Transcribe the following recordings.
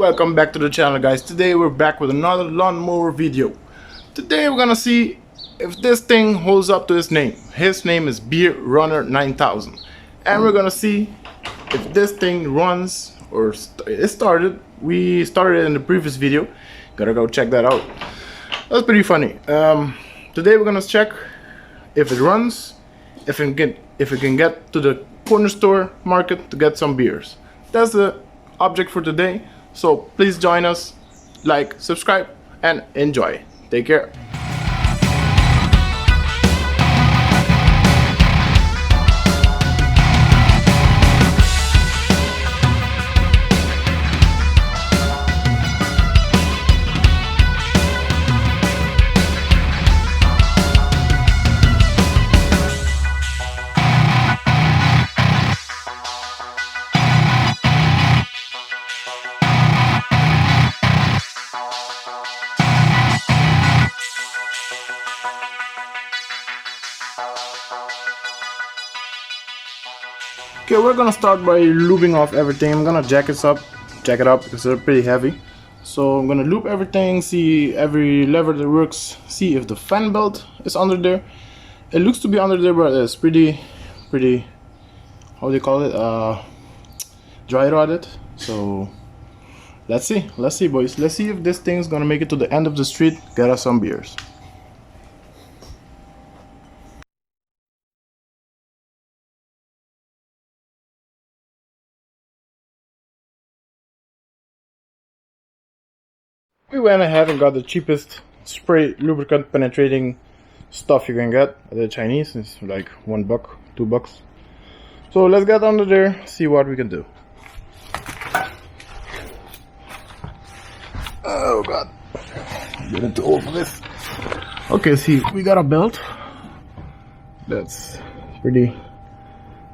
Welcome back to the channel, guys. Today we're back with another lawnmower video. Today we're gonna see if this thing holds up to his name. His name is Beer Runner 9000, and we're gonna see if this thing runs or it started. We started in the previous video. Gotta go check that out. That's pretty funny. Today we're gonna check if it runs, if it can get to the corner store market to get some beers. That's the object for today. So please join us, like, subscribe, and enjoy. Take care. Okay, we're gonna start by lubing off everything. I'm gonna jack it up because they're pretty heavy. So I'm gonna loop everything, see every lever that works, see if the fan belt is under there. It looks to be under there, but it's pretty, how do you call it? Dry rotted. So let's see, boys. Let's see if this thing's gonna make it to the end of the street, get us some beers. We went ahead and got the cheapest spray lubricant penetrating stuff you can get at the Chinese. It's like $1, $2. So let's get under there, see what we can do. Oh god, I'm getting too old for this. Okay, see, we got a belt that's pretty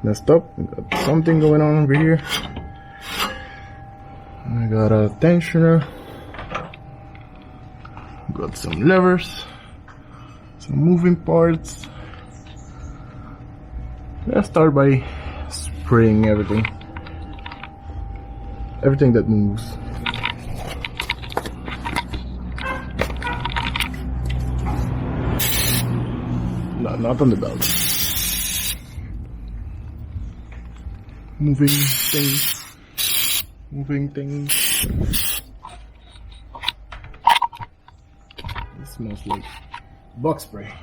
messed up. We got something going on over here. I got a tensioner. Got some levers, some moving parts. Let's start by spraying everything that moves. No, not on the belt. Moving things. Smells like bug spray.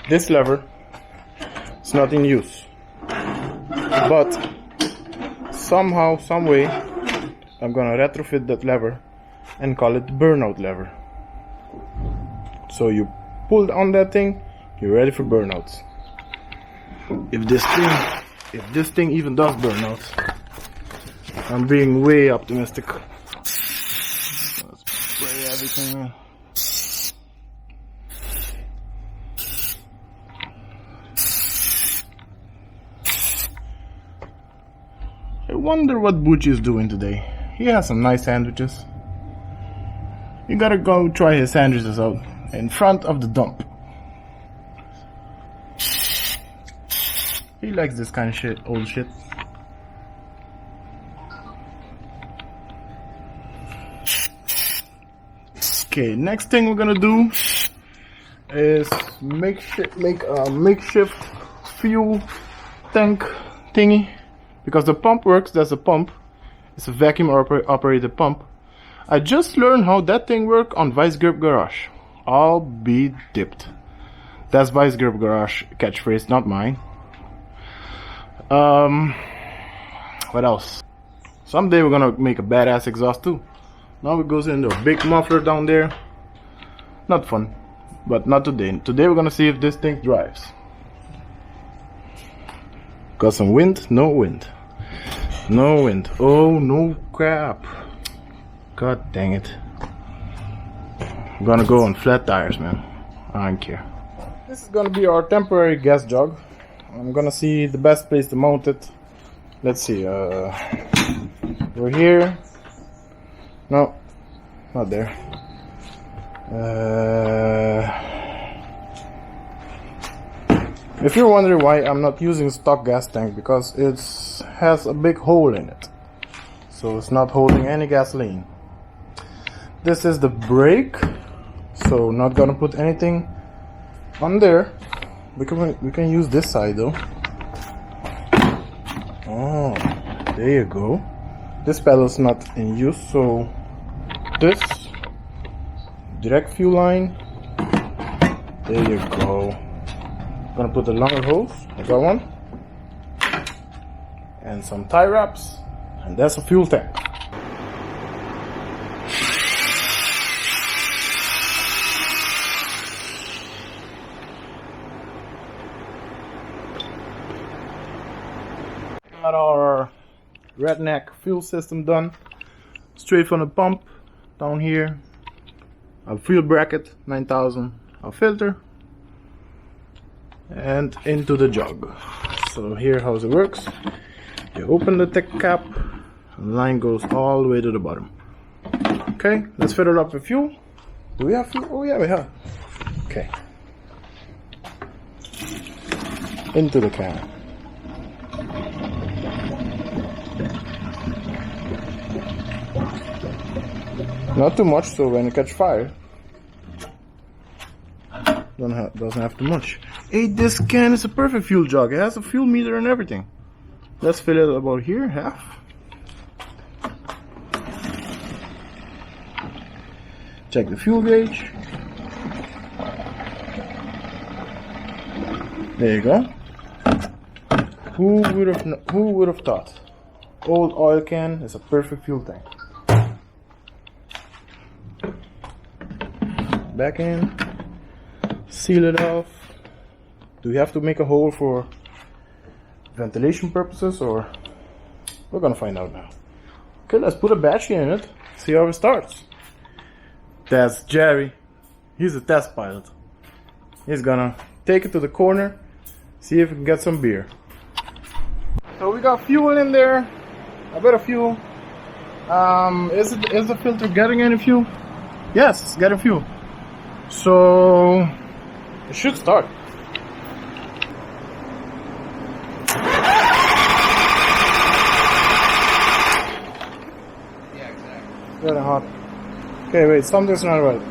This lever is not in use, but somehow, some way, I'm gonna retrofit that lever and call it burnout lever. So you pull on that thing, you're ready for burnouts. If this thing even does burn out, I'm being way optimistic. Let's spray everything. I wonder what Bucci is doing today. He has some nice sandwiches. You gotta go try his sandwiches out in front of the dump. He likes this kind of shit, old shit. Okay, next thing we're gonna do is make a makeshift fuel tank thingy. Because the pump works, there's a pump. It's a vacuum operated pump. I just learned how that thing works on Vice Grip Garage. I'll be dipped. That's Vice Grip Garage catchphrase, not mine. What else? Someday we're gonna make a badass exhaust too. Now it goes into a big muffler down there. Not fun, but not today. Today we're gonna see if this thing drives. Got some wind? No wind. No wind. Oh no crap. God dang it. I'm gonna go on flat tires, man. I don't care. This is gonna be our temporary gas jug. I'm gonna see the best place to mount it. Let's see, we're here. No, not there. If you're wondering why I'm not using stock gas tank, because it has a big hole in it, so it's not holding any gasoline. This is the brake, so not gonna put anything on there. We can use this side though. Oh, there you go. This pedal is not in use, so this direct fuel line. There you go. I'm gonna put the longer hose. I got one, and some tie wraps, and that's a fuel tank. Got our redneck fuel system done. Straight from the pump down here. A fuel bracket 9000, a filter, and into the jug. So here how it works. You open the tech cap, and the line goes all the way to the bottom. Okay, let's fill it up with fuel. Do we have fuel? Oh yeah, we have. Okay. Into the can. Not too much, so when it catch fire, doesn't have too much. Hey, this can is a perfect fuel jug. It has a fuel meter and everything. Let's fill it about here, half. Check the fuel gauge. There you go. Who would have thought? Old oil can is a perfect fuel tank. Back in, seal it off. Do we have to make a hole for ventilation purposes, or we're gonna find out now. Okay, let's put a battery in it, see how it starts. That's Jerry. He's a test pilot. He's gonna take it to the corner, see if we can get some beer. So we got fuel in there, a bit of fuel. Is the filter getting any fuel? Yes, it's getting fuel. So it should start. Yeah, exactly. Very hot. Okay, wait, something's not right.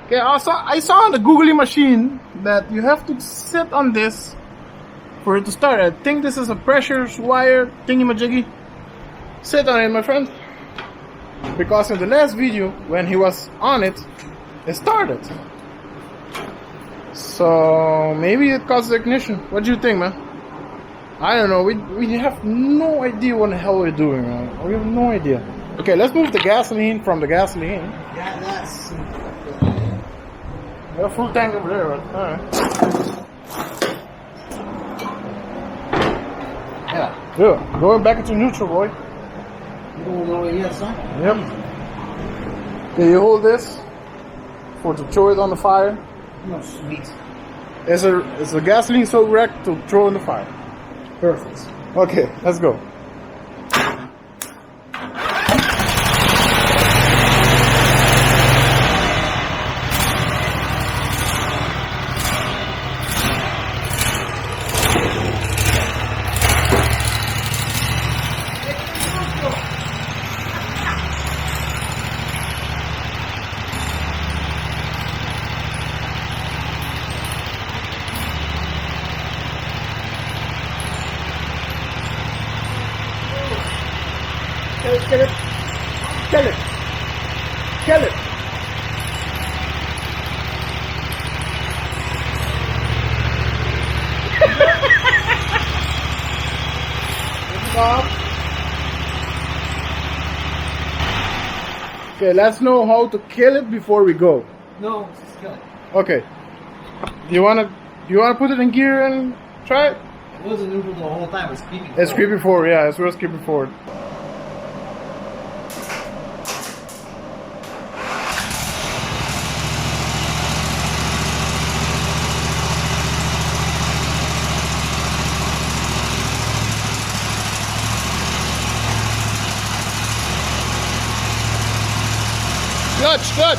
Okay, I saw on the Googly machine that you have to sit on this for it to start. I think this is a pressure wire thingy-majiggy. Sit on it, my friend, because in the last video when he was on it, it started. So maybe it caused the ignition. What do you think, man? I don't know. We have no idea what the hell we're doing, man. We have no idea. Okay, let's move the gasoline from the gasoline. Yeah, that's. We have a full tank over there, but alright. Yeah, going back into neutral, boy. You don't know it yet, son? Yep. Okay, you hold this for to throw it on the fire. No, sweet. It's a gasoline soaked rack to throw in the fire. Perfect. Okay, let's go. Kill it. Kill it. Kill it. Okay, let's know how to kill it before we go. No, just kill it. Okay. Do you wanna put it in gear and try it? It wasn't neutral the whole time. It was creeping. It's creeping forward, yeah, it's real creeping forward. Good. Clutch, clutch.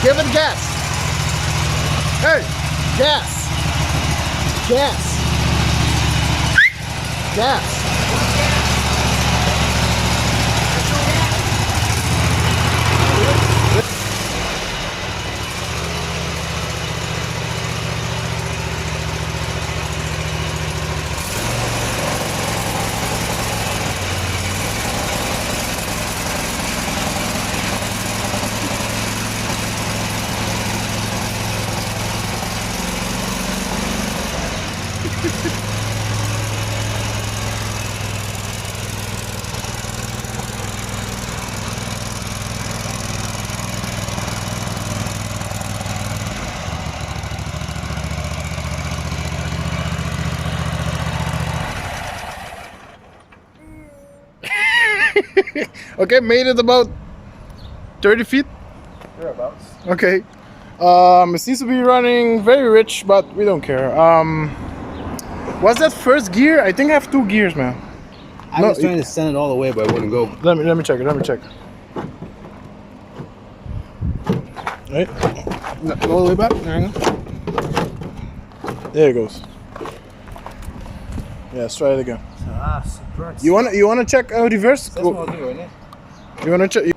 Give it gas. Hey, gas. Gas. Gas. Okay, made it about 30 feet. Thereabouts. Okay. It seems to be running very rich, but we don't care. What's that first gear? I think I have 2 gears, man. I was trying to send it all the way, but it wouldn't go. Let me check it. Let me check. Right. Go all the way back. There you go. There it goes. Yeah, let's try it again. Subverts. You wanna check reverse? That's what I'll do, isn't it? You wanna check?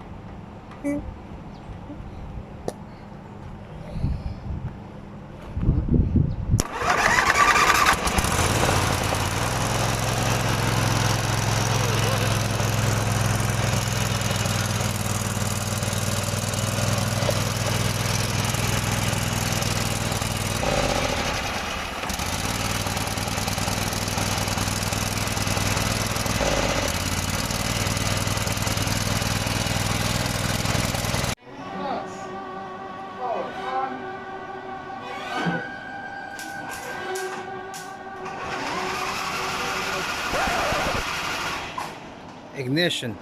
Ignition.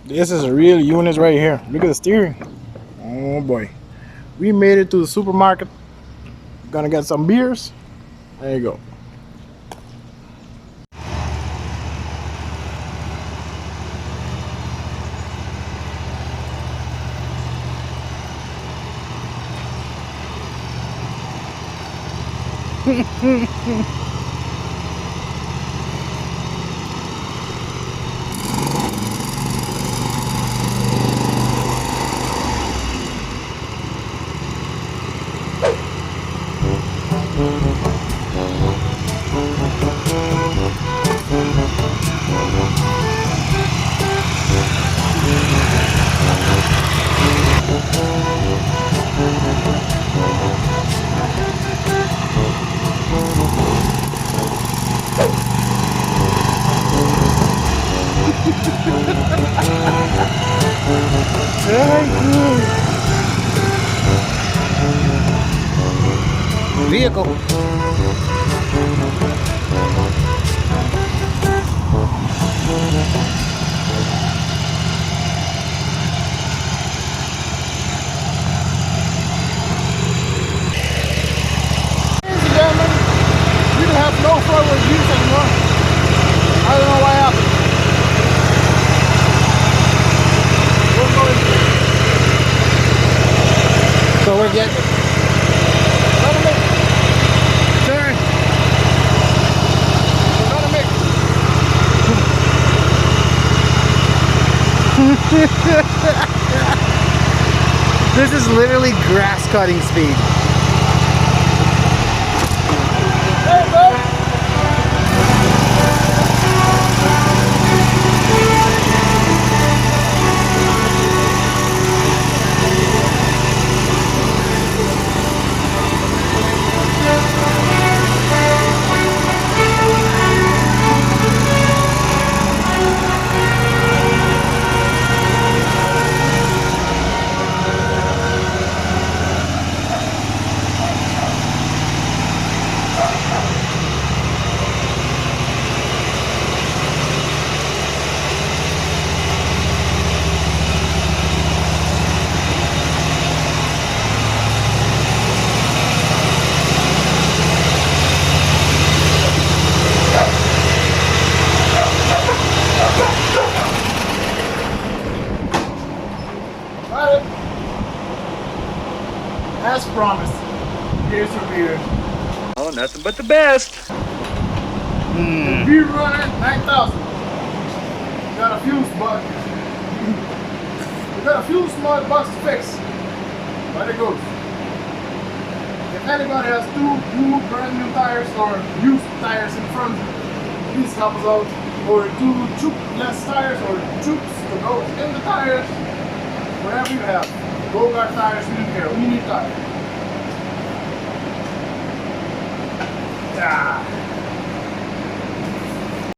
This is a real unit right here. Look at the steering. Oh boy. We made it to the supermarket. Gonna get some beers. There you go. vehicle. We don't have no forward views anymore. I don't know why happened. We'll go into it. So we're getting. Gonna make it. Sorry. We're gonna make it. This is literally grass cutting speed. Hey, bro. Got it. As promised, here's your beer. Oh, nothing but the best. Beer Runner 9000. We got a few bugs. We got a few small bugs to fix. But it goes. If anybody has two new brand new tires or used tires in front, please help us out. Or two tube-less tires or tubes to go in the tires. Whatever you have. Go-kart tires, we don't care. We need tires. Yeah.